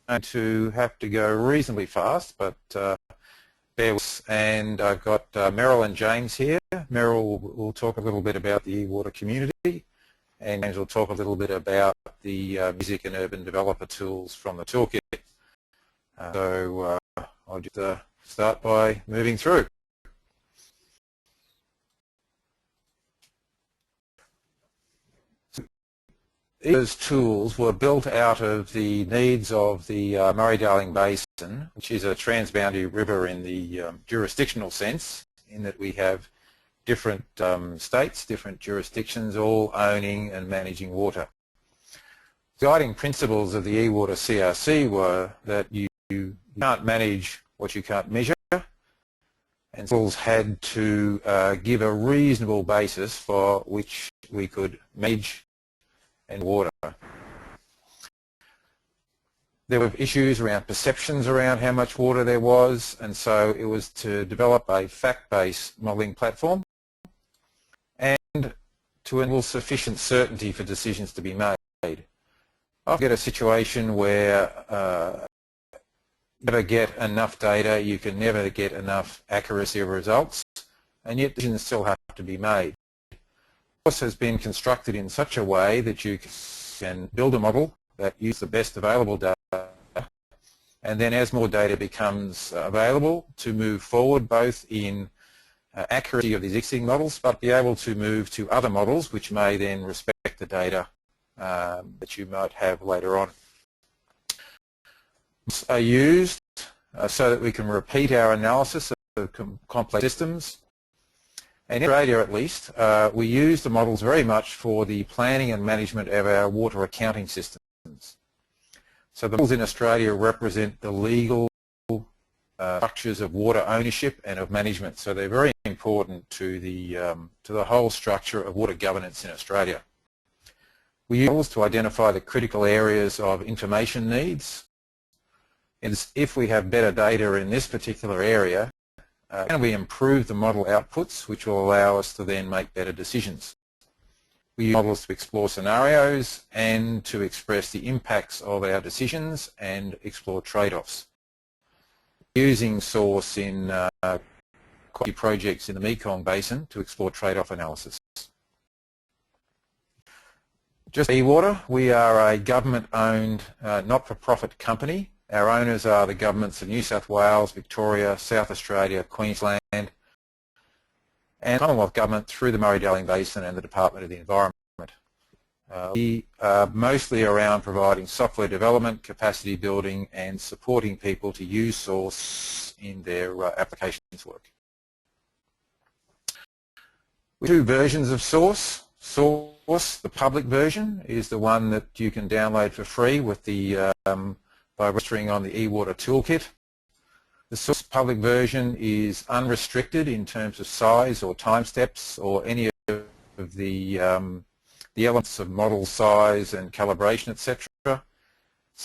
going to have to go reasonably fast, but bear with us. And I've got Meryl and James here. Meryl will talk a little bit about the eWater community, and James will talk a little bit about the music and urban developer tools from the toolkit. So I'll just start by moving through. These tools were built out of the needs of the Murray-Darling Basin, which is a transboundary river in the jurisdictional sense, in that we have different states, different jurisdictions, all owning and managing water. The guiding principles of the eWater CRC were that you can't manage what you can't measure, and tools had to give a reasonable basis for which we could manage and water. There were issues around perceptions around how much water there was, and so it was to develop a fact-based modelling platform and to enable sufficient certainty for decisions to be made. I get a situation where you never get enough data, you can never get enough accuracy of results, and yet decisions still have to be made. Source has been constructed in such a way that you can build a model that uses the best available data, and then as more data becomes available, to move forward both in accuracy of the existing models, but be able to move to other models which may then respect the data that you might have later on. Are used so that we can repeat our analysis of complex systems. And in Australia, at least, we use the models very much for the planning and management of our water accounting systems. So the models in Australia represent the legal structures of water ownership and of management. So they're very important to the whole structure of water governance in Australia. We use models to identify the critical areas of information needs. And if we have better data in this particular area, can we improve the model outputs, which will allow us to then make better decisions? We use models to explore scenarios and to express the impacts of our decisions and explore trade-offs. Using Source in quite a few projects in the Mekong Basin to explore trade-off analysis. Just eWater, we are a government-owned, not-for-profit company. Our owners are the governments of New South Wales, Victoria, South Australia, Queensland, and Commonwealth Government through the Murray-Darling Basin and the Department of the Environment. We are mostly around providing software development, capacity building, and supporting people to use Source in their applications work. We have two versions of Source. Source, the public version, is the one that you can download for free with the by registering on the eWater Toolkit. The Source public version is unrestricted in terms of size or time steps or any of the elements of model size and calibration, etc. So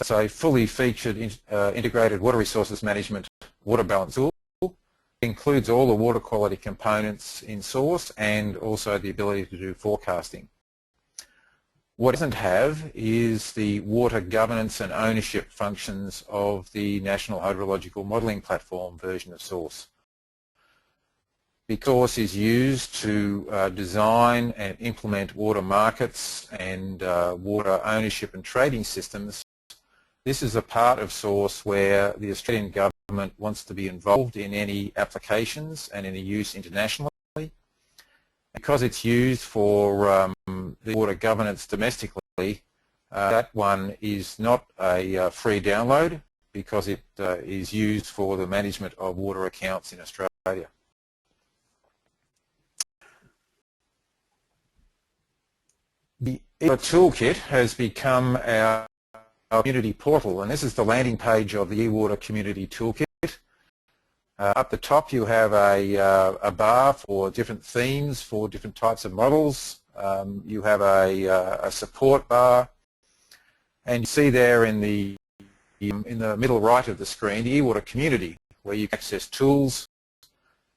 it's a fully featured integrated water resources management water balance tool. It includes all the water quality components in Source and also the ability to do forecasting. What it doesn't have is the water governance and ownership functions of the National Hydrological Modelling Platform version of Source. Because Source is used to design and implement water markets and water ownership and trading systems, this is a part of Source where the Australian government wants to be involved in any applications and any use internationally. Because it's used for the water governance domestically, that one is not a free download because it is used for the management of water accounts in Australia. The eWater Toolkit has become our community portal, and this is the landing page of the eWater Community Toolkit. Up the top you have a bar for different themes for different types of models. You have a support bar, and you see there in the middle right of the screen the eWater Community, where you can access tools,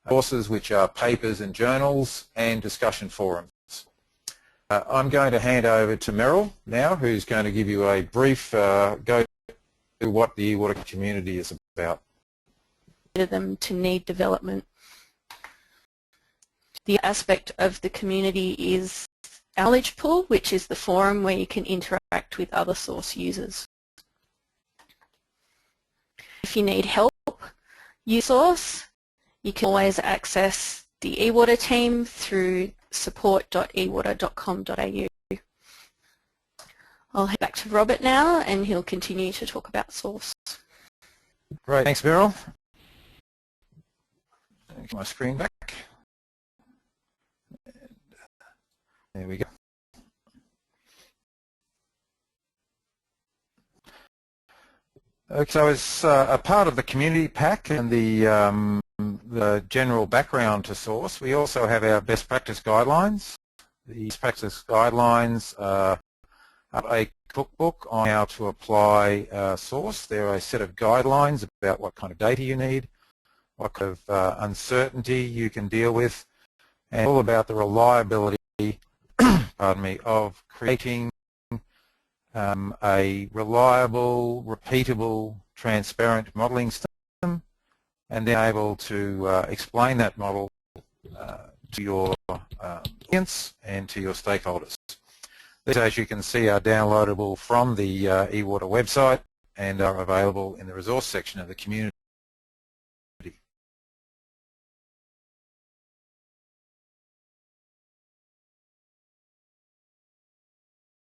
courses which are papers and journals, and discussion forums. I'm going to hand over to Meryl now, who's going to give you a brief go what the eWater community is about. Them to need development. The aspect of the community is our knowledge pool, which is the forum where you can interact with other source users. If you need help use Source, you can always access the eWater team through support.ewater.com.au. I'll head back to Robert now and he'll continue to talk about Source. Great, thanks Meryl. Get my screen back. There we go. Okay, so as a part of the community pack and the general background to Source, we also have our best practice guidelines. These practice guidelines are a cookbook on how to apply Source. They're a set of guidelines about what kind of data you need, what kind of uncertainty you can deal with, and all about the reliability pardon me, of creating a reliable, repeatable, transparent modelling system, and then able to explain that model to your audience and to your stakeholders. These, as you can see, are downloadable from the eWater website and are available in the resource section of the community.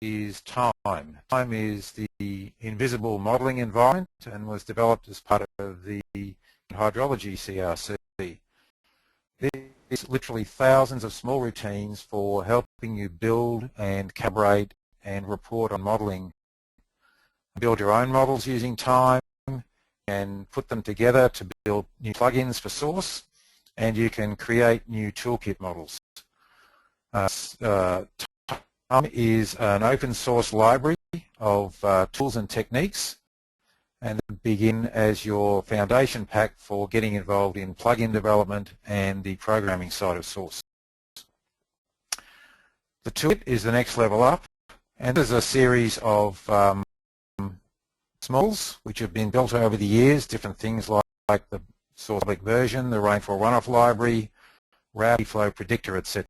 Is time. Time is the invisible modelling environment and was developed as part of the hydrology CRC. There's literally thousands of small routines for helping you build and calibrate and report on modelling. Build your own models using time and put them together to build new plugins for Source, and you can create new Toolkit models. Time is an open source library of tools and techniques, and begin as your foundation pack for getting involved in plugin development and the programming side of Source. The Toolkit is the next level up, and there's a series of smalls which have been built over the years, different things like the Source public version, the Rainfall Runoff library, Route Flow Predictor, etc.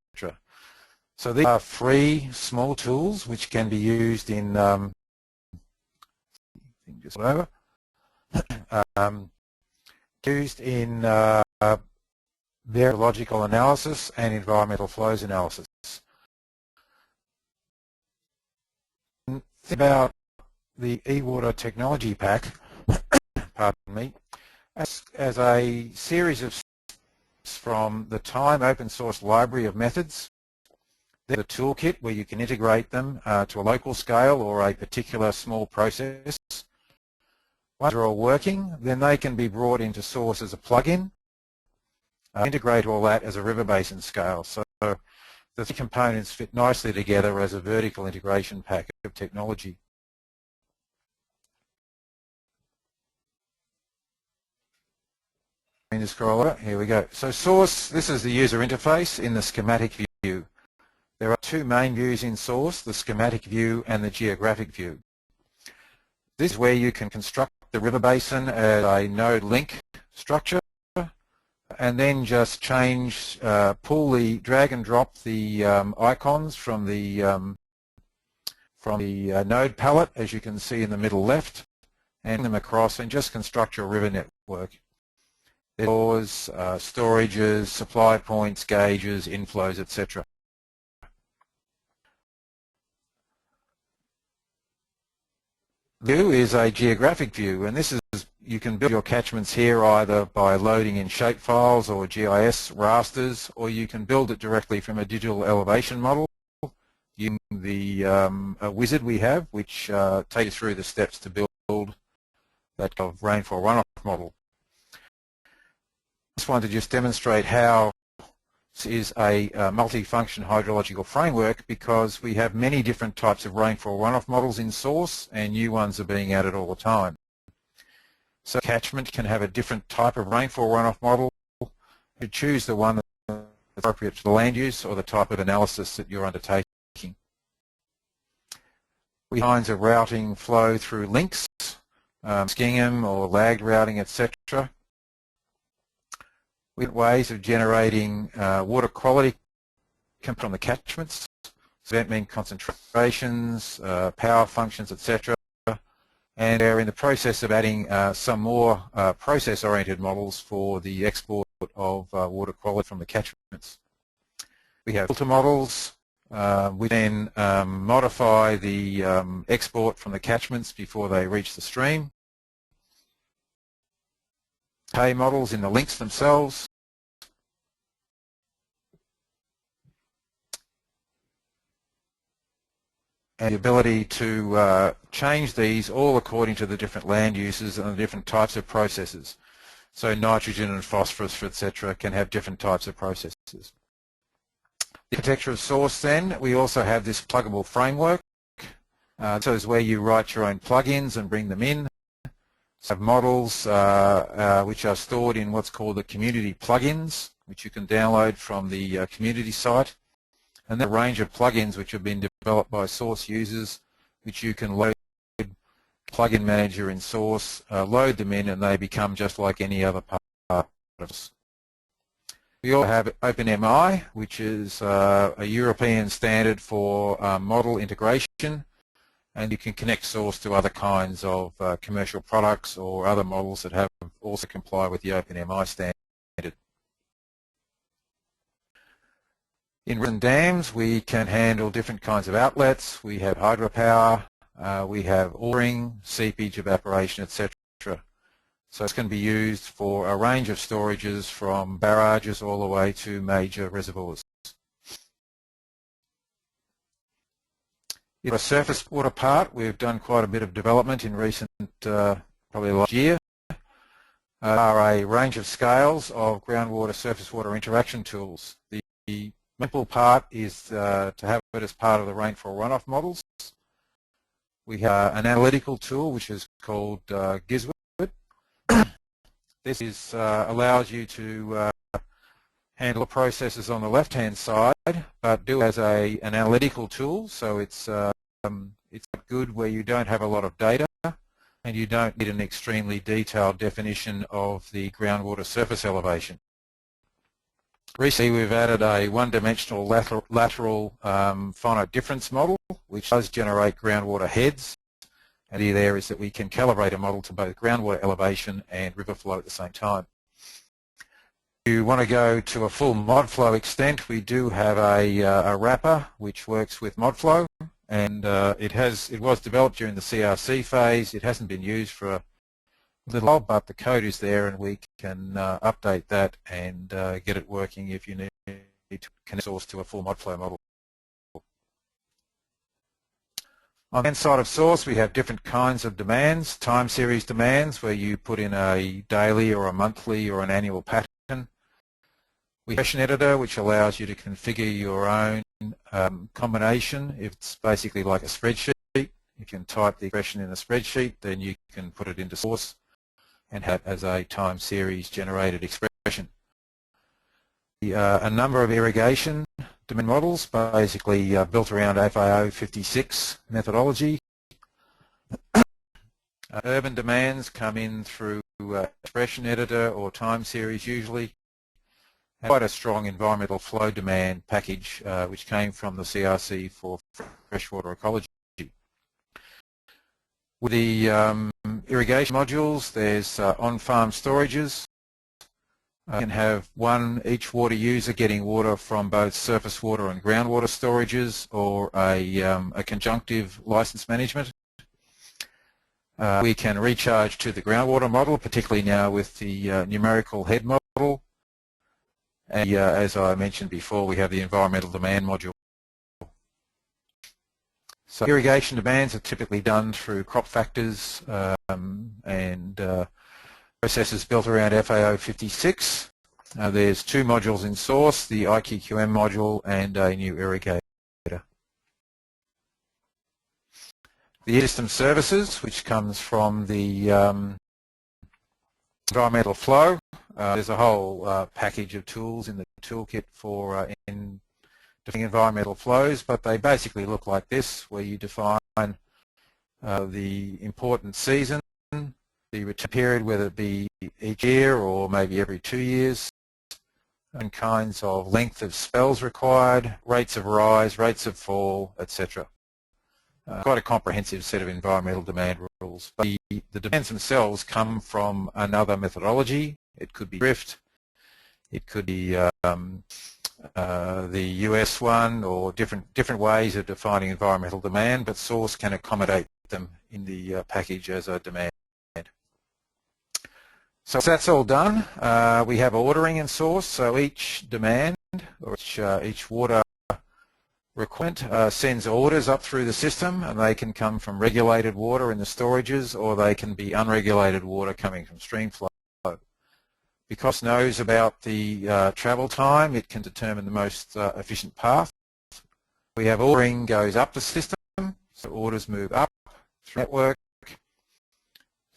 So these are free small tools which can be used in hydrological analysis and environmental flows analysis. Think about the eWater technology pack, pardon me, as a series of from the time open source library of methods. The Toolkit, where you can integrate them to a local scale or a particular small process. Once they're all working, then they can be brought into Source as a plugin. Integrate all that as a river basin scale. So the three components fit nicely together as a vertical integration pack of technology. Scroll over. Here we go. So Source, this is the user interface in the schematic view. There are two main views in Source, the schematic view and the geographic view. This is where you can construct the river basin as a node link structure and then just change, drag and drop the icons from the node palette, as you can see in the middle left, and them across and just construct your river network. There's storages, supply points, gauges, inflows, etc. View is a geographic view, and this is, you can build your catchments here either by loading in shapefiles or GIS rasters, or you can build it directly from a digital elevation model using the wizard we have, which takes you through the steps to build that kind of rainfall runoff model. I just wanted to just demonstrate how this is a multi-function hydrological framework, because we have many different types of rainfall runoff models in Source and new ones are being added all the time. So catchment can have a different type of rainfall runoff model. You choose the one that's appropriate to the land use or the type of analysis that you're undertaking. We have kinds of routing flow through links, skiing or lagged routing, etc. We have ways of generating water quality come from the catchments, so that means concentrations, power functions, etc. And they're in the process of adding some more process-oriented models for the export of water quality from the catchments. We have filter models. We then modify the export from the catchments before they reach the stream. Pay models in the links themselves. And the ability to change these all according to the different land uses and the different types of processes. So nitrogen and phosphorus, etc., can have different types of processes. The architecture of Source, then, we also have this pluggable framework. So is where you write your own plugins and bring them in. So have models which are stored in what's called the community plugins, which you can download from the community site. And then a range of plugins which have been developed by Source users, which you can load plugin manager in Source, load them in, and they become just like any other part of it. We also have OpenMI, which is a European standard for model integration, and you can connect Source to other kinds of commercial products or other models that have also comply with the OpenMI standard. In rivers and dams, we can handle different kinds of outlets. We have hydropower, we have watering, seepage, evaporation, etc. So this can be used for a range of storages from barrages all the way to major reservoirs. In the surface water part, we've done quite a bit of development in recent, probably last year. There are a range of scales of groundwater surface water interaction tools. The simple part is to have it as part of the rainfall runoff models. We have an analytical tool which is called Gizwit. This allows you to handle the processes on the left-hand side, but do it as an analytical tool. So it's good where you don't have a lot of data and you don't need an extremely detailed definition of the groundwater surface elevation. Recently, we've added a one-dimensional lateral finite difference model, which does generate groundwater heads. And the idea there is that we can calibrate a model to both groundwater elevation and river flow at the same time. If you want to go to a full mod flow extent, we do have a wrapper which works with mod flow, and it was developed during the CRC phase. It hasn't been used for a little while, but the code is there, and we can update that and get it working if you need to connect Source to a full mod flow model. On the hand side of Source, we have different kinds of demands, time series demands, where you put in a daily or a monthly or an annual pattern. We have a regression editor, which allows you to configure your own combination. It's basically like a spreadsheet. You can type the expression in a spreadsheet, then you can put it into Source and have it as a time series generated expression. A number of irrigation demand models, basically built around FAO 56 methodology. Urban demands come in through expression editor or time series usually. And quite a strong environmental flow demand package which came from the CRC for freshwater ecology. With the irrigation modules, there's on-farm storages. You can have each water user getting water from both surface water and groundwater storages, or a conjunctive license management. We can recharge to the groundwater model, particularly now with the numerical head model. And as I mentioned before, we have the environmental demand module. So irrigation demands are typically done through crop factors and processes built around FAO 56. There's two modules in Source, the IQQM module and a new irrigator. The system services, which comes from the environmental flow. There's a whole package of tools in the toolkit for defining environmental flows, but they basically look like this, where you define the important season, the return period, whether it be each year or maybe every 2 years, and kinds of length of spells required, rates of rise, rates of fall, etc. Quite a comprehensive set of environmental demand rules. But the demands themselves come from another methodology. It could be drift, it could be the US one, or different ways of defining environmental demand, but Source can accommodate them in the package as a demand. So that's all done. We have ordering in Source, so each demand or each water requirement sends orders up through the system, and they can come from regulated water in the storages, or they can be unregulated water coming from stream flow. Because it knows about the travel time, it can determine the most efficient path. We have ordering goes up the system, so orders move up through the network.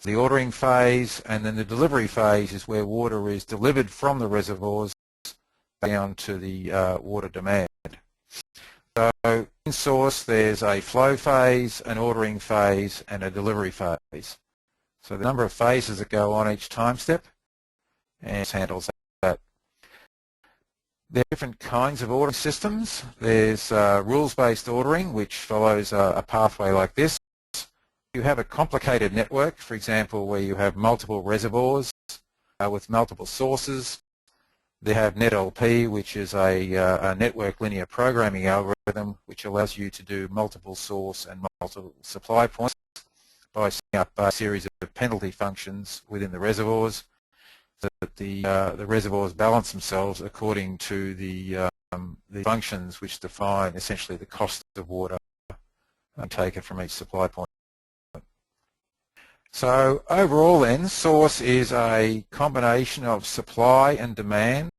The ordering phase, and then the delivery phase is where water is delivered from the reservoirs down to the water demand. So in Source there's a flow phase, an ordering phase, and a delivery phase. So the number of phases that go on each time step, and it handles that. There are different kinds of ordering systems. There's rules-based ordering, which follows a pathway like this. You have a complicated network, for example, where you have multiple reservoirs with multiple sources. They have NetLP, which is a network linear programming algorithm which allows you to do multiple source and multiple supply points by setting up a series of penalty functions within the reservoirs so that the reservoirs balance themselves according to the functions which define essentially the cost of water taken from each supply point. So overall then, Source is a combination of supply and demand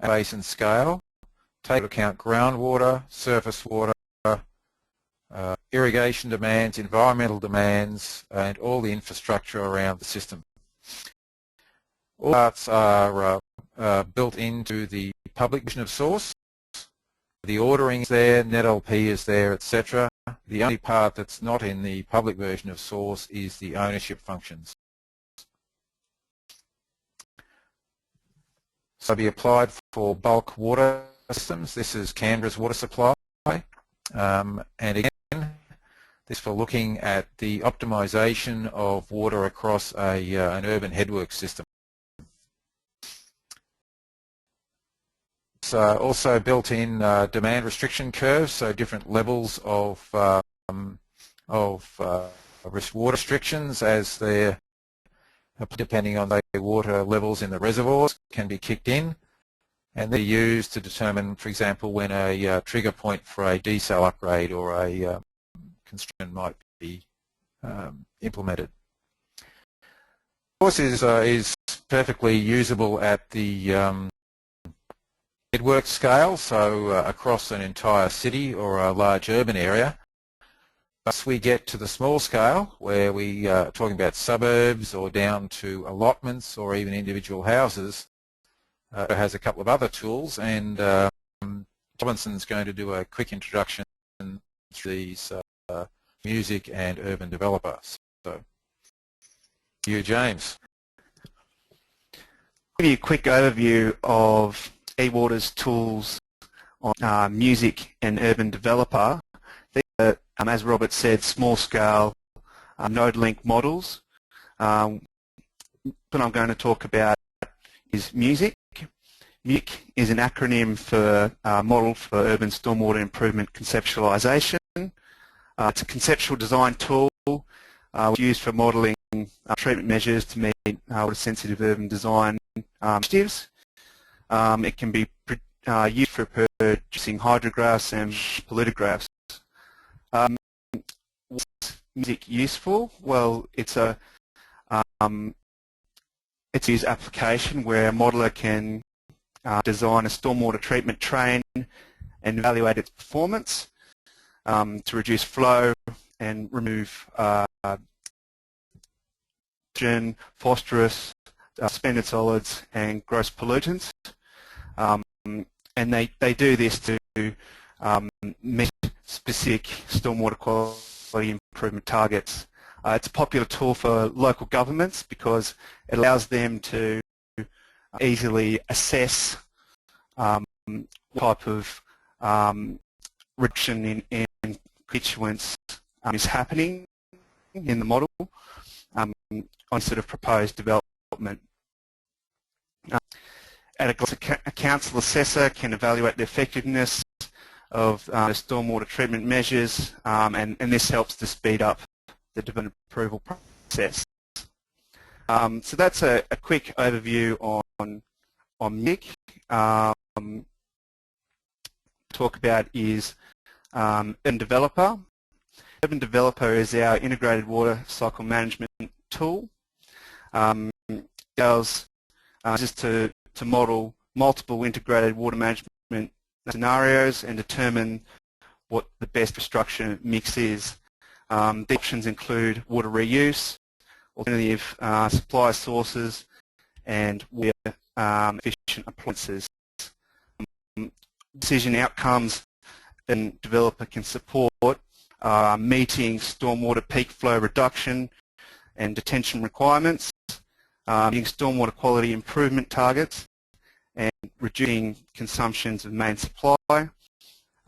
at basin scale, take into account groundwater, surface water, irrigation demands, environmental demands, and all the infrastructure around the system. All parts are built into the public version of Source. The ordering is there, NetLP is there, etc. The only part that's not in the public version of Source is the ownership functions. So be applied for bulk water systems. This is Canberra's water supply. And again, this for looking at the optimization of water across an urban headwork system. It's also built in demand restriction curves, so different levels of water restrictions as they're depending on the water levels in the reservoirs can be kicked in, and they're used to determine, for example, when a trigger point for a desal upgrade or a constraint might be implemented. Source is perfectly usable at the network scale, so across an entire city or a large urban area. Once we get to the small scale, where we are talking about suburbs or down to allotments or even individual houses, it has a couple of other tools, and Robinson's going to do a quick introduction to these music and urban developers. So, you, James. I'll give you a quick overview of eWater's tools on music and urban developer. These are, as Robert said, small-scale node link models. What I'm going to talk about is music. MUC is an acronym for Model for Urban Stormwater Improvement Conceptualization. It's a conceptual design tool used for modelling treatment measures to meet water-sensitive urban design initiatives. It can be used for producing hydrographs and pollutographs. What's music useful? Well, it's a use application where a modeller can design a stormwater treatment train and evaluate its performance to reduce flow and remove nitrogen, phosphorus, suspended solids, and gross pollutants. And they do this to meet specific stormwater quality improvement targets It's a popular tool for local governments because it allows them to easily assess what type of reduction in constituents is happening in the model on sort of proposed development. A council assessor can evaluate the effectiveness of the stormwater treatment measures, and this helps to speed up the development approval process. So that's a quick overview on MIG. Talk about is Urban Developer. Urban Developer is our integrated water cycle management tool. It allows just to model multiple integrated water management scenarios and determine what the best infrastructure mix is. The options include water reuse, alternative supply sources, and water efficient appliances. Decision outcomes a developer can support meeting stormwater peak flow reduction and detention requirements, meeting stormwater quality improvement targets, and reducing consumptions of main supply,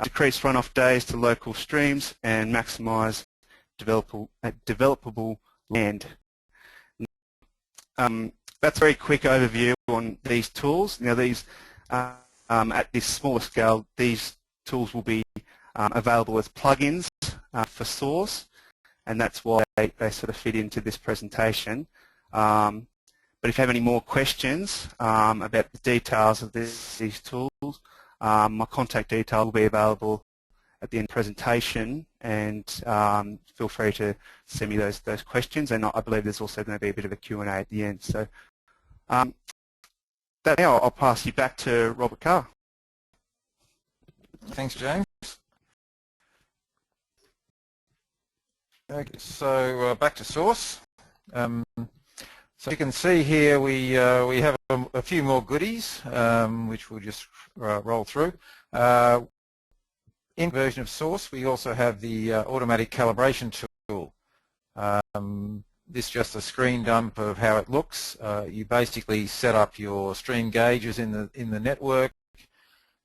decrease runoff days to local streams, and maximise developable land. That's a very quick overview on these tools. Now these, at this smaller scale, these tools will be available as plugins for Source, and that's why they sort of fit into this presentation. But if you have any more questions about the details of these tools, my contact detail will be available at the end of the presentation, and feel free to send me those questions, and I believe there's also going to be a bit of a Q&A at the end. So now I'll pass you back to Robert Carr. Thanks, James. Okay, so back to Source. So you can see here we have a few more goodies, which we'll just roll through. In version of Source, we also have the automatic calibration tool. This is just a screen dump of how it looks. You basically set up your stream gauges in the network.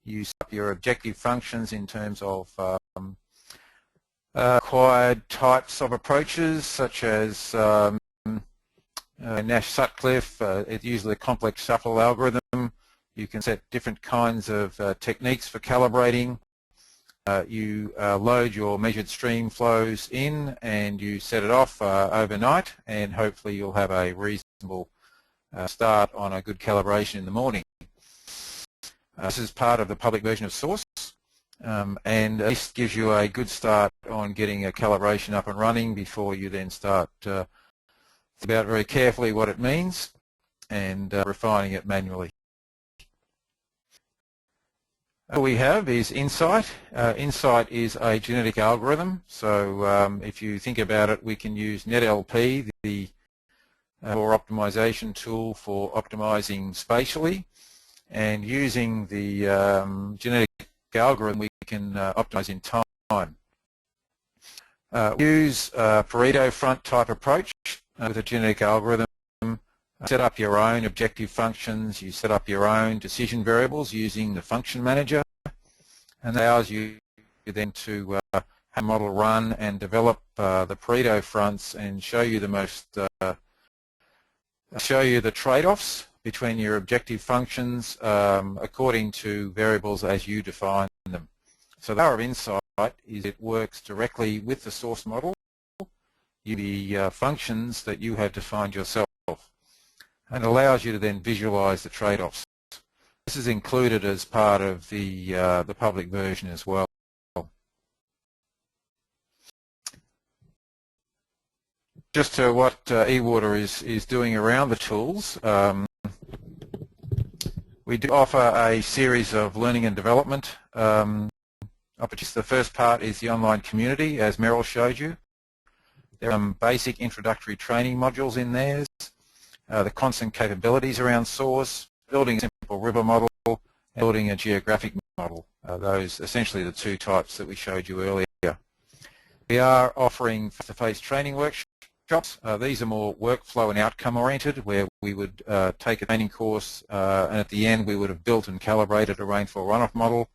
You set up your objective functions in terms of required types of approaches, such as Nash-Sutcliffe. It's usually a complex shuffle algorithm. You can set different kinds of techniques for calibrating. You load your measured stream flows in and you set it off overnight, and hopefully you'll have a reasonable start on a good calibration in the morning. This is part of the public version of Source, and this gives you a good start on getting a calibration up and running before you then start think about very carefully what it means and refining it manually. What we have is Insight. Insight is a genetic algorithm, so if you think about it, we can use NetLP, the core optimization tool, for optimizing spatially, and using the genetic algorithm we can optimize in time. We use a Pareto front type approach with a genetic algorithm. Set up your own objective functions, you set up your own decision variables using the function manager, and that allows you then to have a model run and develop the Pareto fronts and show you the most trade-offs between your objective functions according to variables as you define them. So the power of Insight is it works directly with the source model, the functions that you have defined yourself, and allows you to then visualize the trade-offs. This is included as part of the public version as well. Just to what eWater is doing around the tools, we do offer a series of learning and development opportunities. The first part is the online community, as Meryl showed you. There are some basic introductory training modules in there. The constant capabilities around Source, building a simple river model, and building a geographic model. Those essentially the two types that we showed you earlier. We are offering face-to-face training workshops workshops. These are more workflow and outcome oriented, where we would take a training course and at the end we would have built and calibrated a rainfall runoff model,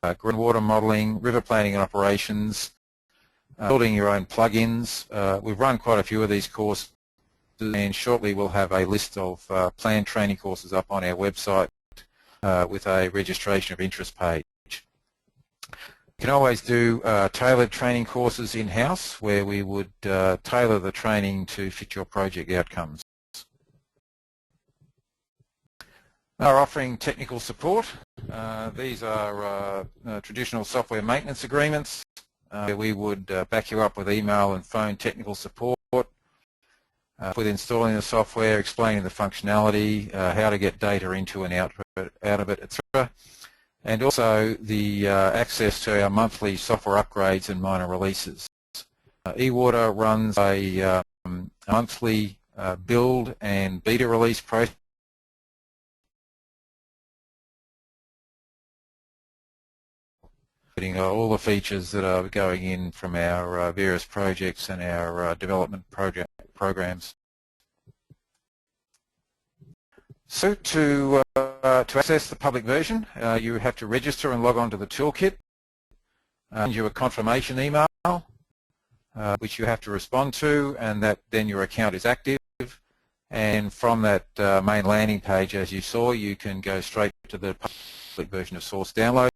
groundwater modelling, river planning and operations, building your own plugins. We've run quite a few of these courses, and shortly we'll have a list of planned training courses up on our website with a registration of interest page. You can always do tailored training courses in-house, where we would tailor the training to fit your project outcomes. Are offering technical support. These are traditional software maintenance agreements. We would back you up with email and phone technical support with installing the software, explaining the functionality, how to get data into and out of it, etc. And also the access to our monthly software upgrades and minor releases. eWater runs a monthly build and beta release process. All the features that are going in from our various projects and our development programs. So to access the public version, you have to register and log on to the Toolkit. Send you a confirmation email, which you have to respond to, and that then your account is active. And from that main landing page, as you saw, you can go straight to the public version of Source download.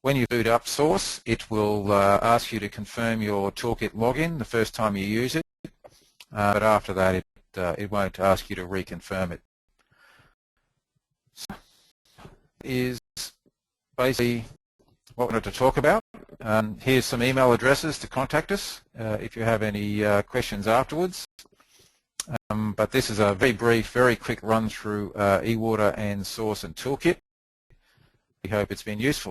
When you boot up Source, it will ask you to confirm your Toolkit login the first time you use it, but after that it won't ask you to reconfirm it. So is basically what we wanted to talk about. Here's some email addresses to contact us if you have any questions afterwards. But this is a very brief, very quick run through eWater and Source and Toolkit. We hope it's been useful.